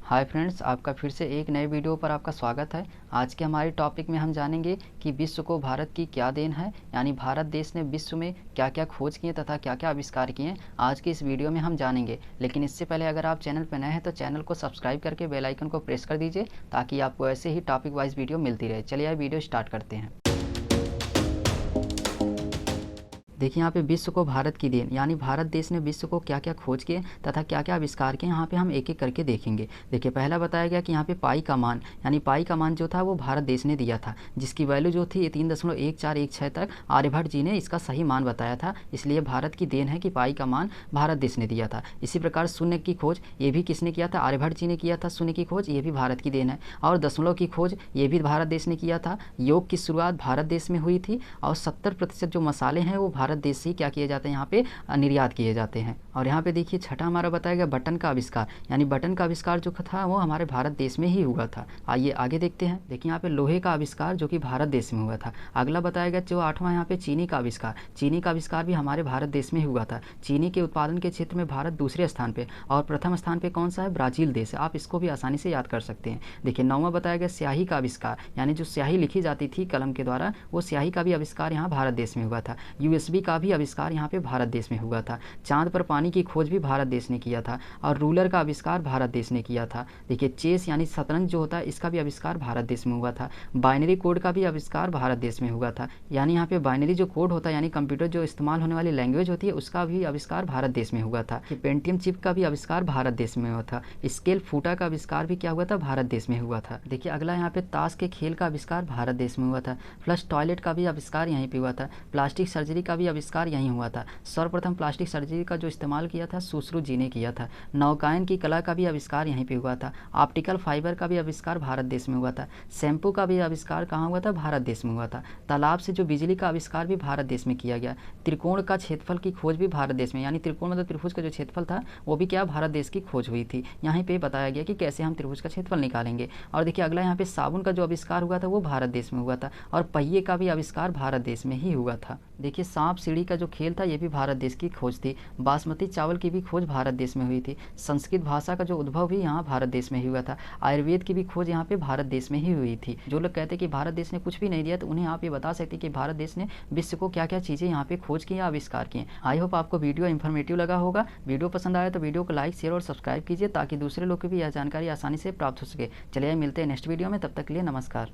Hi friends, आपका फिर से एक नए वीडियो पर आपका स्वागत है। आज के हमारे टॉपिक में हम जानेंगे कि विश्व को भारत की क्या देन है, यानी भारत देश ने विश्व में क्या क्या खोज किए तथा क्या क्या आविष्कार किए आज की इस वीडियो में हम जानेंगे। लेकिन इससे पहले अगर आप चैनल पर नए हैं तो चैनल को सब्सक्राइब करके बेल आइकन को प्रेस कर दीजिए ताकि आपको ऐसे ही टॉपिक वाइज वीडियो मिलती रहे। चलिए वीडियो स्टार्ट करते हैं। देखिए यहाँ पे विश्व को भारत की देन, यानी भारत देश ने विश्व को क्या क्या खोज किए तथा क्या क्या आविष्कार किए, यहाँ पे हम एक एक करके देखेंगे। देखिए पहला बताया गया कि यहाँ पे पाई का मान, यानी पाई का मान जो था वो भारत देश ने दिया था, जिसकी वैल्यू जो थी 3.1416 तक आर्यभट्ट जी ने इसका सही मान बताया था, इसलिए भारत की देन है कि पाई का मान भारत देश ने दिया था। इसी प्रकार शून्य की खोज ये भी किसने किया था? आर्यभट्ट जी ने किया था। शून्य की खोज ये भी भारत की देन है। और दशमलव की खोज ये भी भारत देश ने किया था। योग की शुरुआत भारत देश में हुई थी और 70% जो मसाले हैं वो भारत देश से क्या किए जाते हैं, यहाँ पे निर्यात किए जाते हैं। और यहाँ पे देखिए छठा हमारा बताया गया बटन का आविष्कार, यानी बटन का आविष्कार जो था वो हमारे भारत देश में ही हुआ था। आइए आगे देखते हैं। देखिए यहाँ पे लोहे का आविष्कार जो कि भारत देश में हुआ था। अगला बताया गया जो आठवां यहाँ पे चीनी का आविष्कार। चीनी का आविष्कार भी हमारे भारत देश में ही हुआ था। चीनी के उत्पादन के क्षेत्र में भारत दूसरे स्थान पे और प्रथम स्थान पे कौन सा है? ब्राजील देश है। आप इसको भी आसानी से याद कर सकते हैं। देखिए नौवां बताया गया स्याही का आविष्कार, यानी जो स्याही लिखी जाती थी कलम के द्वारा, वो स्याही का भी आविष्कार यहाँ भारत देश में हुआ था। यूएसबी का भी आविष्कार यहाँ पे भारत देश में हुआ था। चांद पर पानी की खोज भी भारत देश ने किया था और रूलर का आविष्कार भारत देश ने किया था। देखिए चेस यानी शतरंज जो होता है इसका भी आविष्कार भारत देश में हुआ था। बाइनरी कोड का भी आविष्कार भारत देश में हुआ था, यानी यहाँ पे बाइनरी जो कोड होता है यानी कंप्यूटर जो इस्तेमाल होने वाली लैंग्वेज होती है उसका भी आविष्कार भारत देश में हुआ था। पेंटियम चिप का भी आविष्कार भारत देश में हुआ था। स्केल फूटा का आविष्कार भी क्या हुआ था? भारत देश में हुआ था। देखिए अगला यहाँ पे ताश के खेल का आविष्कार भारत देश में हुआ था। फ्लश टॉयलेट का भी आविष्कार यहीं पे हुआ था। प्लास्टिक सर्जरी का भी आविष्कार यहीं हुआ था। सर्वप्रथम प्लास्टिक सर्जरी का जो इस्तेमाल किया था सुश्रुत जी ने किया था। नौकायन की कला का भी आविष्कार यहीं पे हुआ था। ऑप्टिकल फाइबर का भी आविष्कार भारत देश में हुआ था। शैम्पू का भी आविष्कार कहाँ हुआ था? भारत देश में हुआ था। तालाब से जो बिजली का आविष्कार भी भारत देश में किया गया। त्रिकोण का क्षेत्रफल की खोज भी भारत देश में, यानी त्रिकोण मतलब त्रिभुज का जो क्षेत्रफल था वो भी क्या भारत देश की खोज हुई थी। यहाँ पे बताया गया कि कैसे हम त्रिभुज का क्षेत्रफल निकालेंगे। और देखिए अगला यहाँ पे साबुन का जो आविष्कार हुआ था वो भारत देश में हुआ था और पहिए का भी आविष्कार भारत देश में ही हुआ था। देखिए सांप सीढ़ी का जो खेल था ये भी भारत देश की खोज थी। बासमती चावल की भी खोज भारत देश में हुई थी। संस्कृत भाषा का जो उद्भव भी यहाँ भारत देश में ही हुआ था। आयुर्वेद की भी खोज यहाँ पे भारत देश में ही हुई थी। जो लोग कहते हैं कि भारत देश ने कुछ भी नहीं दिया तो उन्हें आप ये बता सकते हैं कि भारत देश ने विश्व को क्या क्या चीज़ें यहाँ पे खोज की या आविष्कार किए। आई होप आपको वीडियो इन्फॉर्मेटिव लगा होगा। वीडियो पसंद आया तो वीडियो को लाइक शेयर और सब्सक्राइब कीजिए ताकि दूसरे लोग को भी यह जानकारी आसानी से प्राप्त हो सके। चलिए मिलते हैं नेक्स्ट वीडियो में, तब तक के लिए नमस्कार।